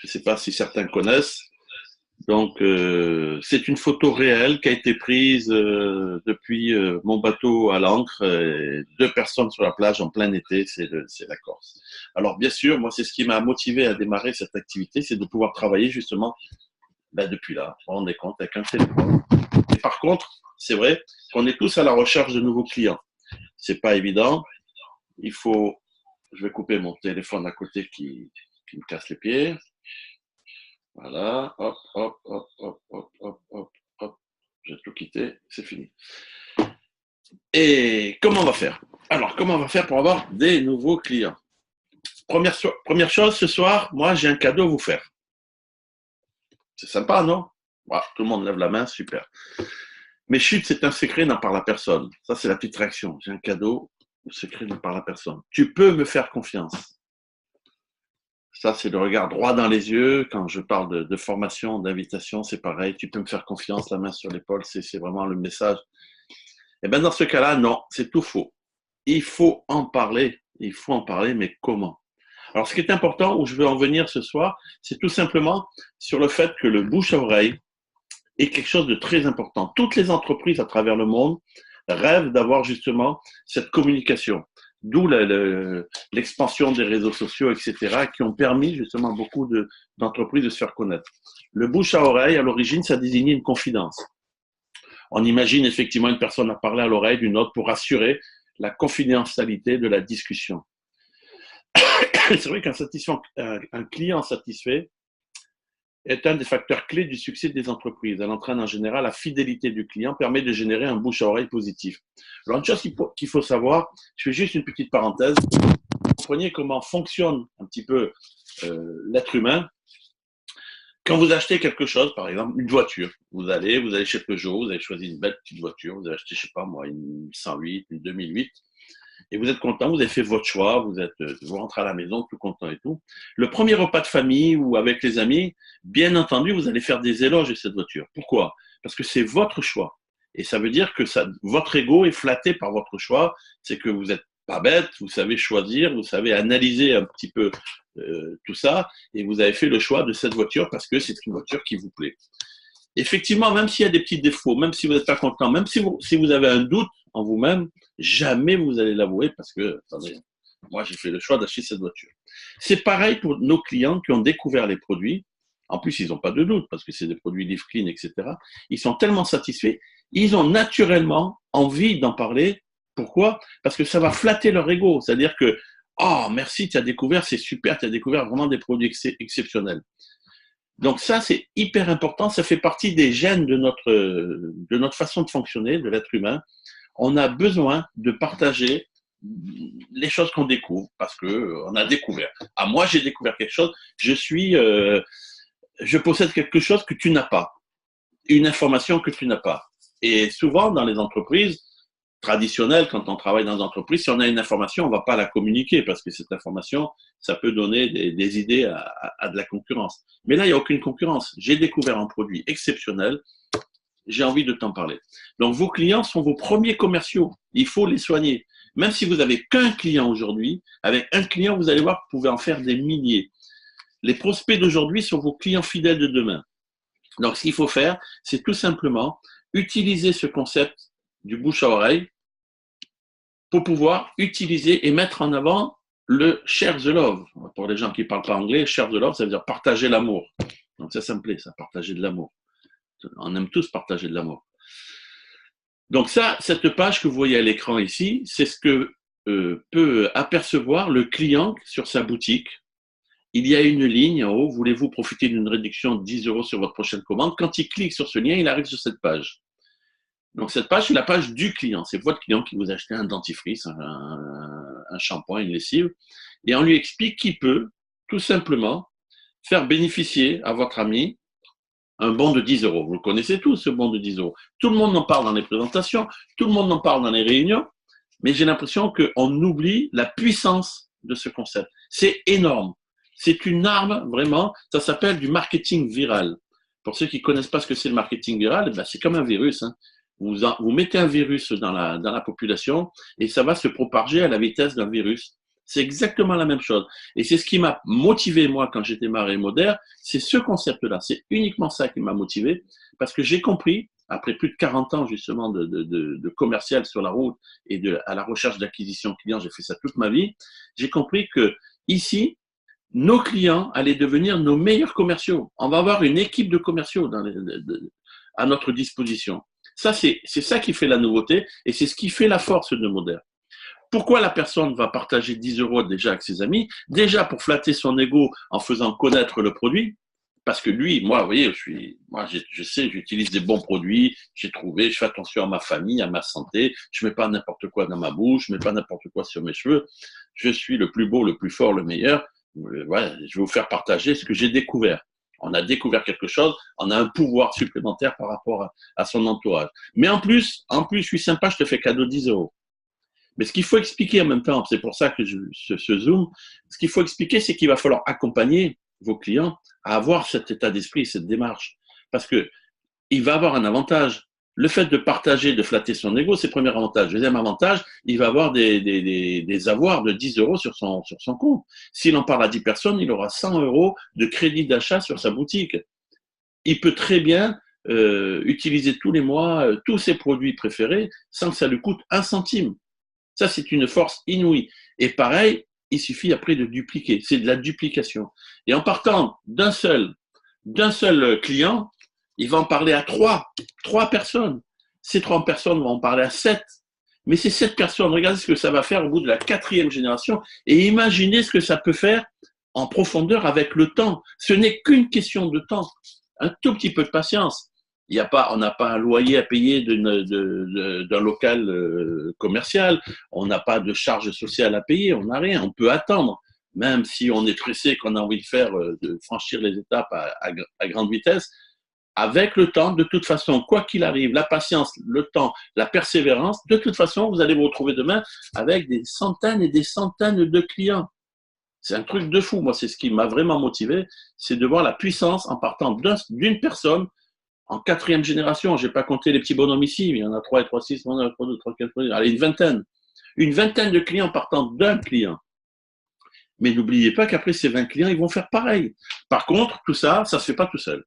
Je ne sais pas si certains connaissent. Donc, c'est une photo réelle qui a été prise depuis mon bateau à l'ancre. Deux personnes sur la plage en plein été, c'est la Corse. Alors, bien sûr, moi, c'est ce qui m'a motivé à démarrer cette activité, c'est de pouvoir travailler justement depuis là. Vous vous rendez compte, avec un téléphone. Et par contre, c'est vrai qu'on est tous à la recherche de nouveaux clients. C'est pas évident. Il faut, je vais couper mon téléphone à côté qui me casse les pieds. Voilà, hop, hop, hop, hop, hop, hop, hop, hop. J'ai tout quitté, c'est fini. Et comment on va faire? Alors, comment on va faire pour avoir des nouveaux clients? Première chose, ce soir, moi, j'ai un cadeau à vous faire. C'est sympa, non? Voilà, tout le monde lève la main, super. Mais chut, c'est un secret, n'en parle à personne. Ça, c'est la petite réaction. J'ai un cadeau, le secret, n'en parle à personne. Tu peux me faire confiance. Ça, c'est le regard droit dans les yeux. Quand je parle de formation, d'invitation, c'est pareil. Tu peux me faire confiance, la main sur l'épaule, c'est vraiment le message. Et bien, dans ce cas-là, non, c'est tout faux. Il faut en parler. Il faut en parler, mais comment? Alors, ce qui est important, où je veux en venir ce soir, c'est tout simplement sur le fait que le bouche à oreille est quelque chose de très important. Toutes les entreprises à travers le monde rêvent d'avoir justement cette communication. D'où l'expansion des réseaux sociaux, etc., qui ont permis justement à beaucoup d'entreprises de se faire connaître. Le bouche à oreille, à l'origine, ça désignait une confidence. On imagine effectivement une personne à parler à l'oreille d'une autre pour assurer la confidentialité de la discussion. C'est vrai qu'un client satisfait est un des facteurs clés du succès des entreprises. Elle entraîne en général la fidélité du client, permet de générer un bouche à oreille positif. Alors, une chose qu'il faut savoir, je fais juste une petite parenthèse, vous comprenez comment fonctionne un petit peu l'être humain. Quand vous achetez quelque chose, par exemple une voiture, vous allez chez Peugeot, vous avez choisi une belle petite voiture, vous avez acheté, je sais pas moi, une 108, une 2008, et vous êtes content, vous avez fait votre choix, vous rentrez à la maison tout content et tout. Le premier repas de famille ou avec les amis, bien entendu, vous allez faire des éloges de cette voiture. Pourquoi? Parce que c'est votre choix. Et ça veut dire que votre ego est flatté par votre choix. C'est que vous n'êtes pas bête, vous savez choisir, vous savez analyser un petit peu tout ça, et vous avez fait le choix de cette voiture parce que c'est une voiture qui vous plaît. Effectivement, même s'il y a des petits défauts, même si vous n'êtes pas content, même si vous avez un doute en vous-même, jamais vous allez l'avouer parce que, attendez, moi j'ai fait le choix d'acheter cette voiture. C'est pareil pour nos clients qui ont découvert les produits. En plus, ils n'ont pas de doute parce que c'est des produits Live Clean, etc. Ils sont tellement satisfaits, ils ont naturellement envie d'en parler. Pourquoi? Parce que ça va flatter leur ego. C'est-à-dire que, oh, merci, tu as découvert, c'est super, tu as découvert vraiment des produits exceptionnels. Donc ça, c'est hyper important. Ça fait partie des gènes de notre façon de fonctionner, de l'être humain. On a besoin de partager les choses qu'on découvre parce que on a découvert. Ah, moi, j'ai découvert quelque chose. Je possède quelque chose que tu n'as pas, une information que tu n'as pas. Et souvent, dans les entreprises traditionnelles, quand on travaille dans des entreprises, si on a une information, on ne va pas la communiquer parce que cette information, ça peut donner des idées à de la concurrence. Mais là, il n'y a aucune concurrence. J'ai découvert un produit exceptionnel, j'ai envie de t'en parler. Donc, vos clients sont vos premiers commerciaux. Il faut les soigner. Même si vous n'avez qu'un client aujourd'hui, avec un client, vous allez voir, vous pouvez en faire des milliers. Les prospects d'aujourd'hui sont vos clients fidèles de demain. Donc, ce qu'il faut faire, c'est tout simplement utiliser ce concept du bouche à oreille pour pouvoir utiliser et mettre en avant le share the love. Pour les gens qui ne parlent pas anglais, share the love, ça veut dire partager l'amour. Donc ça me plaît, ça, partager de l'amour. On aime tous partager de l'amour. Donc ça, cette page que vous voyez à l'écran ici, c'est ce que peut apercevoir le client sur sa boutique. Il y a une ligne en haut, voulez-vous profiter d'une réduction de 10 € sur votre prochaine commande? Quand il clique sur ce lien, il arrive sur cette page. Donc cette page, c'est la page du client. C'est votre client qui vous a acheté un dentifrice, un shampoing, une lessive. Et on lui explique qu'il peut tout simplement faire bénéficier à votre ami un bon de 10 €. Vous le connaissez tous, ce bon de 10 €. Tout le monde en parle dans les présentations, tout le monde en parle dans les réunions, mais j'ai l'impression qu'on oublie la puissance de ce concept. C'est énorme. C'est une arme, vraiment, ça s'appelle du marketing viral. Pour ceux qui ne connaissent pas ce que c'est le marketing viral, ben c'est comme un virus. Hein. Vous mettez un virus dans la population et ça va se propager à la vitesse d'un virus. C'est exactement la même chose. Et c'est ce qui m'a motivé, moi, quand j'étais marin moderne, c'est ce concept-là. C'est uniquement ça qui m'a motivé, parce que j'ai compris, après plus de 40 ans, justement, de commercial sur la route et à la recherche d'acquisition client, j'ai fait ça toute ma vie, j'ai compris que ici, nos clients allaient devenir nos meilleurs commerciaux. On va avoir une équipe de commerciaux à notre disposition. Ça, c'est ça qui fait la nouveauté et c'est ce qui fait la force de Moderne. Pourquoi la personne va partager 10 euros déjà avec ses amis? Déjà pour flatter son ego en faisant connaître le produit. Parce que lui, moi, vous voyez, je sais, j'utilise des bons produits, j'ai trouvé, je fais attention à ma famille, à ma santé, je mets pas n'importe quoi dans ma bouche, je mets pas n'importe quoi sur mes cheveux, je suis le plus beau, le plus fort, le meilleur. Voilà, je vais vous faire partager ce que j'ai découvert. On a découvert quelque chose, on a un pouvoir supplémentaire par rapport à son entourage. Mais en plus, je suis sympa, je te fais cadeau 10 euros. Mais ce qu'il faut expliquer en même temps, c'est pour ça que ce Zoom, ce qu'il faut expliquer, c'est qu'il va falloir accompagner vos clients à avoir cet état d'esprit, cette démarche. Parce que il va avoir un avantage. Le fait de partager, de flatter son ego, c'est le premier avantage. Deuxième avantage, il va avoir des avoirs de 10 euros sur son compte. S'il en parle à 10 personnes, il aura 100 euros de crédit d'achat sur sa boutique. Il peut très bien utiliser tous les mois tous ses produits préférés sans que ça lui coûte un centime. Ça, c'est une force inouïe. Et pareil, il suffit après de dupliquer. C'est de la duplication. Et en partant d'un seul client, il va en parler à trois personnes. Ces 3 personnes vont en parler à 7. Mais ces 7 personnes, regardez ce que ça va faire au bout de la 4e génération et imaginez ce que ça peut faire en profondeur avec le temps. Ce n'est qu'une question de temps. Un tout petit peu de patience. On n'a pas un loyer à payer d'un local commercial, on n'a pas de charges sociales à payer, on n'a rien, on peut attendre. Même si on est pressé, qu'on a envie de franchir les étapes à grande vitesse, avec le temps, de toute façon, quoi qu'il arrive, la patience, le temps, la persévérance, de toute façon, vous allez vous retrouver demain avec des centaines et des centaines de clients. C'est un truc de fou. Moi, c'est ce qui m'a vraiment motivé, c'est de voir la puissance en partant d'une personne. En 4e génération, je n'ai pas compté les petits bonhommes ici, mais il y en a 3 et 3, 6, 3, 2, 3, 4, allez, une vingtaine. Une vingtaine de clients partant d'un client. Mais n'oubliez pas qu'après ces 20 clients, ils vont faire pareil. Par contre, tout ça, ça ne se fait pas tout seul.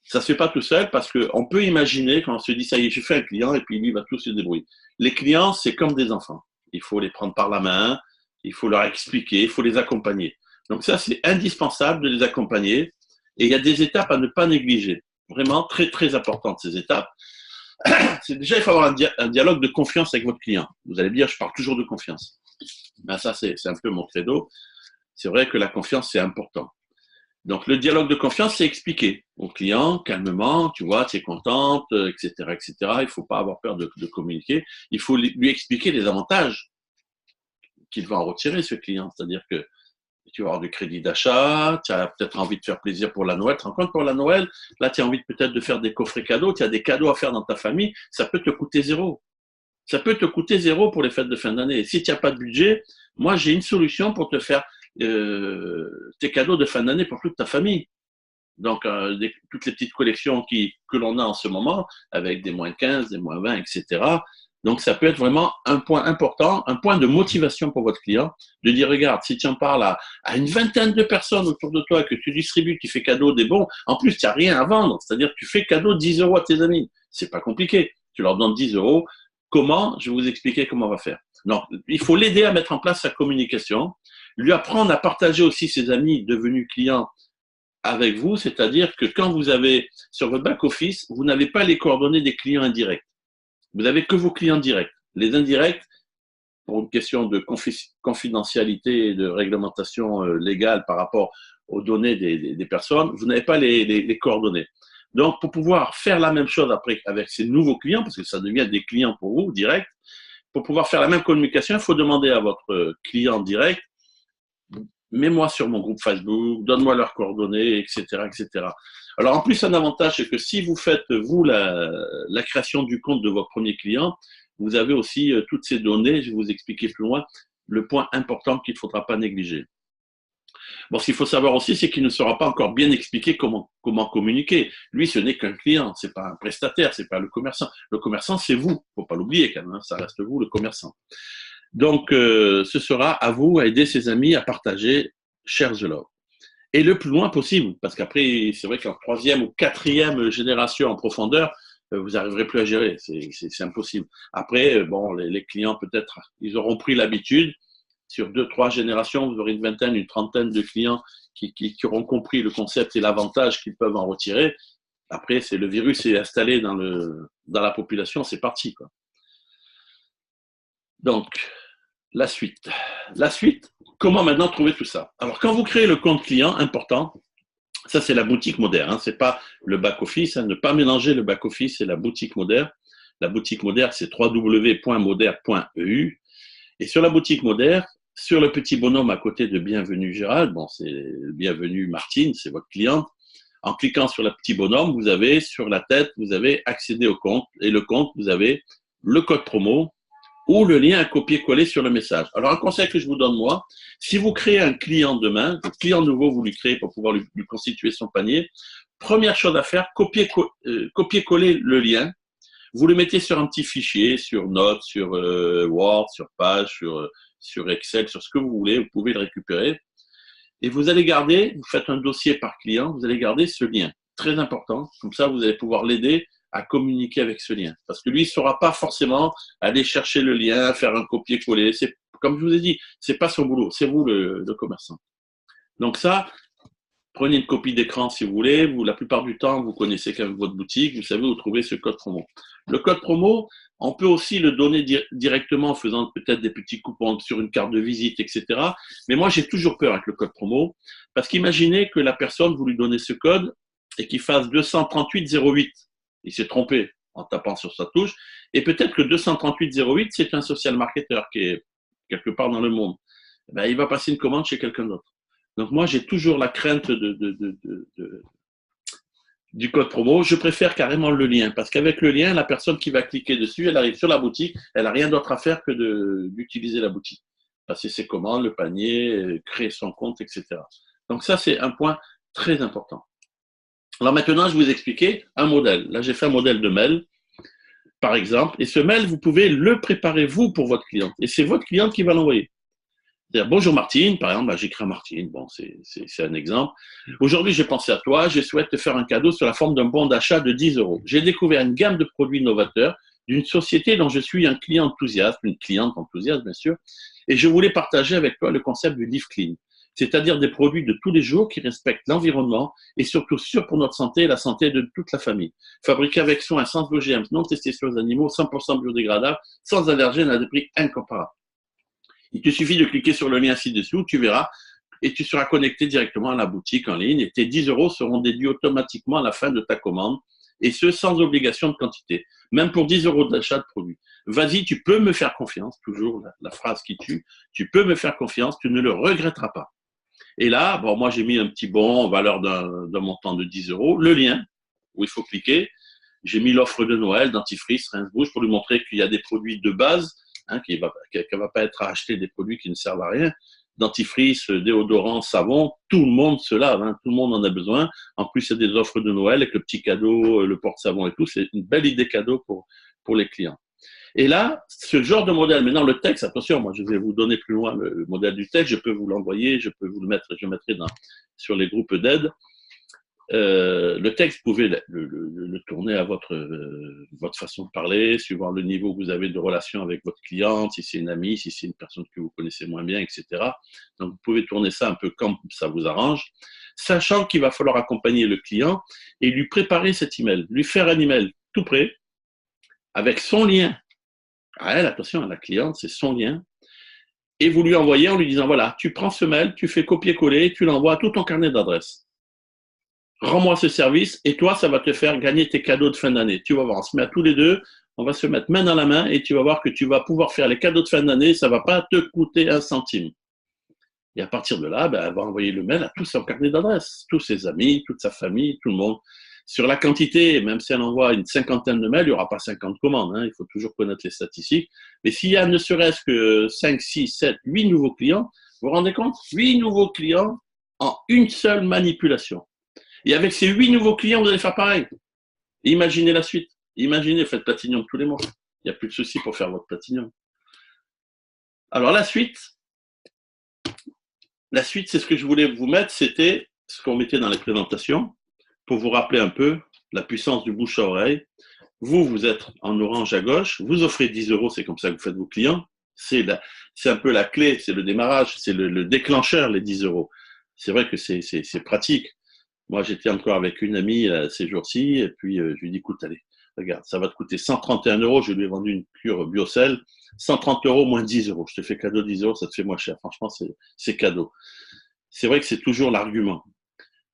Ça ne se fait pas tout seul parce qu'on peut imaginer quand on se dit, ça y est, j'ai fait un client et puis lui, il va tout se débrouiller. Les clients, c'est comme des enfants. Il faut les prendre par la main, il faut leur expliquer, il faut les accompagner. Donc ça, c'est indispensable de les accompagner. Et il y a des étapes à ne pas négliger. Vraiment très, très importantes, ces étapes. C'est déjà, il faut avoir un dialogue de confiance avec votre client. Vous allez me dire, je parle toujours de confiance. Ben ça, c'est un peu mon credo. C'est vrai que la confiance, c'est important. Donc, le dialogue de confiance, c'est expliquer au client calmement, tu vois, tu es contente, etc., etc. Il ne faut pas avoir peur de communiquer. Il faut lui expliquer les avantages qu'il va en retirer, ce client. C'est-à-dire que tu vas avoir du crédit d'achat, tu as peut-être envie de faire plaisir pour la Noël. Tu te rends compte, pour la Noël, là, tu as envie peut-être de faire des coffrets cadeaux, tu as des cadeaux à faire dans ta famille, ça peut te coûter 0. Ça peut te coûter 0 pour les fêtes de fin d'année. Et si tu n'as pas de budget, moi, j'ai une solution pour te faire tes cadeaux de fin d'année pour toute ta famille. Donc, toutes les petites collections que l'on a en ce moment, avec des moins 15, des moins 20, etc. Donc, ça peut être vraiment un point important, un point de motivation pour votre client, de dire, regarde, si tu en parles à une vingtaine de personnes autour de toi, que tu distribues, tu fais cadeau des bons, en plus, tu n'as rien à vendre, c'est-à-dire que tu fais cadeau 10 euros à tes amis. C'est pas compliqué. Tu leur donnes 10 euros. Comment? Je vais vous expliquer comment on va faire. Non, il faut l'aider à mettre en place sa communication, lui apprendre à partager aussi ses amis devenus clients avec vous, c'est-à-dire que quand vous avez sur votre back-office, vous n'avez pas les coordonnées des clients indirects. Vous n'avez que vos clients directs. Les indirects, pour une question de confidentialité et de réglementation légale par rapport aux données des personnes, vous n'avez pas les coordonnées. Donc, pour pouvoir faire la même chose après avec ces nouveaux clients, parce que ça devient des clients pour vous, directs, pour pouvoir faire la même communication, il faut demander à votre client direct, mets-moi sur mon groupe Facebook, donne-moi leurs coordonnées, etc., etc. Alors, en plus, un avantage, c'est que si vous faites, vous, la création du compte de votre premier client, vous avez aussi toutes ces données, je vais vous expliquer plus loin, le point important qu'il ne faudra pas négliger. Bon, ce qu'il faut savoir aussi, c'est qu'il ne sera pas encore bien expliqué comment communiquer. Lui, ce n'est qu'un client, ce n'est pas un prestataire, ce n'est pas le commerçant. Le commerçant, c'est vous, il ne faut pas l'oublier quand même, ça reste vous, le commerçant. Donc, ce sera à vous à aider ses amis à partager Share the Love. Et le plus loin possible, parce qu'après, c'est vrai qu'en troisième ou quatrième génération en profondeur, vous n'arriverez plus à gérer, c'est impossible. Après, bon, les clients peut-être, ils auront pris l'habitude. Sur 2-3 générations, vous aurez une vingtaine, une trentaine de clients qui auront compris le concept et l'avantage qu'ils peuvent en retirer. Après, c'est le virus est installé dans la population, c'est parti, quoi. Donc, la suite. La suite, comment maintenant trouver tout ça? Alors, quand vous créez le compte client, important, ça c'est la boutique moderne, hein, c'est pas le back-office, hein, ne pas mélanger le back-office et la boutique moderne. La boutique moderne, c'est www.moderne.eu. Et sur la boutique moderne, sur le petit bonhomme à côté de Bienvenue Gérald, bon, c'est Bienvenue Martine, c'est votre cliente. En cliquant sur le petit bonhomme, vous avez sur la tête, vous avez accédé au compte. Et le compte, vous avez le code promo ou le lien à copier-coller sur le message. Alors, un conseil que je vous donne, moi, si vous créez un client demain, un client nouveau, vous lui créez pour pouvoir lui constituer son panier, première chose à faire, copier-coller le lien. Vous le mettez sur un petit fichier, sur Notes, sur Word, sur Page, sur Excel, sur ce que vous voulez, vous pouvez le récupérer. Et vous allez garder, vous faites un dossier par client, vous allez garder ce lien. Très important, comme ça vous allez pouvoir l'aider à communiquer avec ce lien. Parce que lui, il ne saura pas forcément aller chercher le lien, faire un copier-coller. Comme je vous ai dit, ce n'est pas son boulot, c'est vous le commerçant. Donc ça, prenez une copie d'écran si vous voulez. Vous, la plupart du temps, vous connaissez quand même votre boutique, vous savez où trouver ce code promo. Le code promo, on peut aussi le donner directement en faisant peut-être des petits coupons sur une carte de visite, etc. Mais moi, j'ai toujours peur avec le code promo, parce qu'imaginez que la personne, vous lui donnez ce code et qu'il fasse 238,08. Il s'est trompé en tapant sur sa touche. Et peut-être que 238,08, c'est un social marketer qui est quelque part dans le monde. Ben, il va passer une commande chez quelqu'un d'autre. Donc moi, j'ai toujours la crainte du code promo. Je préfère carrément le lien, parce qu'avec le lien, la personne qui va cliquer dessus, elle arrive sur la boutique, elle n'a rien d'autre à faire que d'utiliser la boutique. Passer ses commandes, le panier, créer son compte, etc. Donc ça, c'est un point très important. Alors maintenant, je vais vous expliquer un modèle. Là, j'ai fait un modèle de mail, par exemple, et ce mail, vous pouvez le préparer vous pour votre cliente. Et c'est votre cliente qui va l'envoyer. C'est-à-dire, bonjour Martine, par exemple, j'écris à Martine, bon, c'est un exemple. Aujourd'hui, j'ai pensé à toi, je souhaite te faire un cadeau sous la forme d'un bon d'achat de 10 €. J'ai découvert une gamme de produits novateurs d'une société dont je suis un client enthousiaste, une cliente enthousiaste, bien sûr, et je voulais partager avec toi le concept du Live Clean, c'est-à-dire des produits de tous les jours qui respectent l'environnement et surtout sûrs pour notre santé et la santé de toute la famille. Fabriqués avec soin, sans OGM, non testés sur les animaux, 100% biodégradables, sans allergènes à des prix incomparables. Il te suffit de cliquer sur le lien ci-dessous, tu verras, et tu seras connecté directement à la boutique en ligne et tes 10 € seront déduits automatiquement à la fin de ta commande, et ce, sans obligation de quantité, même pour 10 € d'achat de produit. Vas-y, tu peux me faire confiance, toujours la phrase qui tue, tu peux me faire confiance, tu ne le regretteras pas. Et là, bon, moi j'ai mis un petit bon en valeur d'un montant de 10 €, le lien où il faut cliquer, j'ai mis l'offre de Noël, dentifrice, rince-bouche, pour lui montrer qu'il y a des produits de base, qu'elle ne va pas être à acheter des produits qui ne servent à rien. Dentifrice, déodorant, savon, tout le monde se lave, tout le monde en a besoin. En plus, il y a des offres de Noël avec le petit cadeau, le porte-savon et tout. C'est une belle idée cadeau pour les clients. Et là, ce genre de modèle, maintenant le texte, attention, moi je vais vous donner plus loin le modèle du texte, je peux vous l'envoyer, je peux vous le mettre, je le mettrai sur les groupes d'aide. Le texte, vous pouvez le tourner à votre façon de parler, suivant le niveau que vous avez de relation avec votre cliente, si c'est une amie, si c'est une personne que vous connaissez moins bien, etc. Donc, vous pouvez tourner ça un peu comme ça vous arrange, sachant qu'il va falloir accompagner le client et lui préparer cet email, lui faire un email tout prêt, avec son lien. À elle, attention, à la cliente, c'est son lien. Et vous lui envoyez en lui disant, voilà, tu prends ce mail, tu fais copier-coller, tu l'envoies à tout ton carnet d'adresses. Rends-moi ce service et toi, ça va te faire gagner tes cadeaux de fin d'année. Tu vas voir, on se met à tous les deux, on va se mettre main dans la main et tu vas voir que tu vas pouvoir faire les cadeaux de fin d'année, ça ne va pas te coûter un centime. Et à partir de là, elle va envoyer le mail à tout son carnet d'adresses, tous ses amis, toute sa famille, tout le monde. Sur la quantité, même si elle envoie une cinquantaine de mails, il n'y aura pas 50 commandes, il faut toujours connaître les statistiques. Mais s'il y a ne serait-ce que 5, 6, 7, 8 nouveaux clients, vous vous rendez compte? 8 nouveaux clients en une seule manipulation. Et avec ces 8 nouveaux clients, vous allez faire pareil. Imaginez la suite. Imaginez, faites Platinum tous les mois. Il n'y a plus de souci pour faire votre Platinum. Alors la suite, c'est ce que je voulais vous mettre, c'était ce qu'on mettait dans les présentations, pour vous rappeler un peu la puissance du bouche à oreille. Vous, vous êtes en orange à gauche, vous offrez 10 euros, c'est comme ça que vous faites vos clients. C'est un peu la clé, c'est le démarrage, c'est le déclencheur, les 10 euros. C'est vrai que c'est pratique. Moi, j'étais encore avec une amie ces jours-ci, et puis je lui ai dit, écoute, allez, regarde, ça va te coûter 131 euros, je lui ai vendu une cure Biocell, 130 euros moins 10 euros, je te fais cadeau 10 euros, ça te fait moins cher, franchement, c'est cadeau. C'est vrai que c'est toujours l'argument.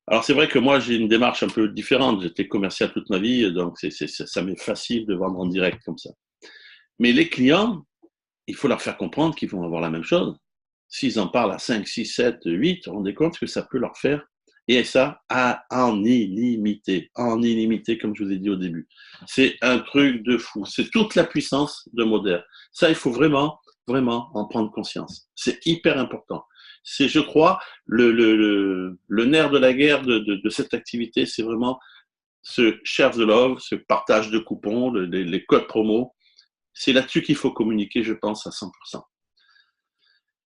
Alors c'est vrai que moi j'ai une démarche un peu différente, j'étais commercial toute ma vie, donc ça m'est facile de vendre en direct comme ça. Mais les clients, il faut leur faire comprendre qu'ils vont avoir la même chose. S'ils en parlent à 5, 6, 7, 8, rendez compte ce que ça peut leur faire. Et ça, en illimité, comme je vous ai dit au début. C'est un truc de fou. C'est toute la puissance de Moderne. Ça, il faut vraiment, vraiment en prendre conscience. C'est hyper important. C'est, je crois, le nerf de la guerre de cette activité, c'est vraiment ce share the love, ce partage de coupons, les codes promo. C'est là-dessus qu'il faut communiquer, je pense, à 100%.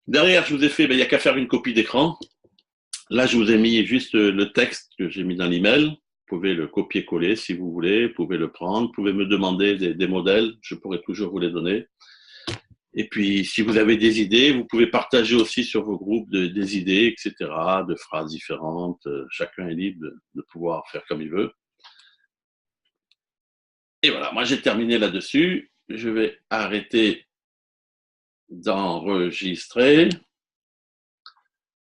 Derrière, je vous ai fait, il n'y a qu'à faire une copie d'écran. Là, je vous ai mis juste le texte que j'ai mis dans l'email. Vous pouvez le copier-coller si vous voulez, vous pouvez le prendre, vous pouvez me demander des modèles, je pourrai toujours vous les donner. Et puis, si vous avez des idées, vous pouvez partager aussi sur vos groupes des idées, etc., de phrases différentes. Chacun est libre de pouvoir faire comme il veut. Et voilà, moi j'ai terminé là-dessus. Je vais arrêter d'enregistrer.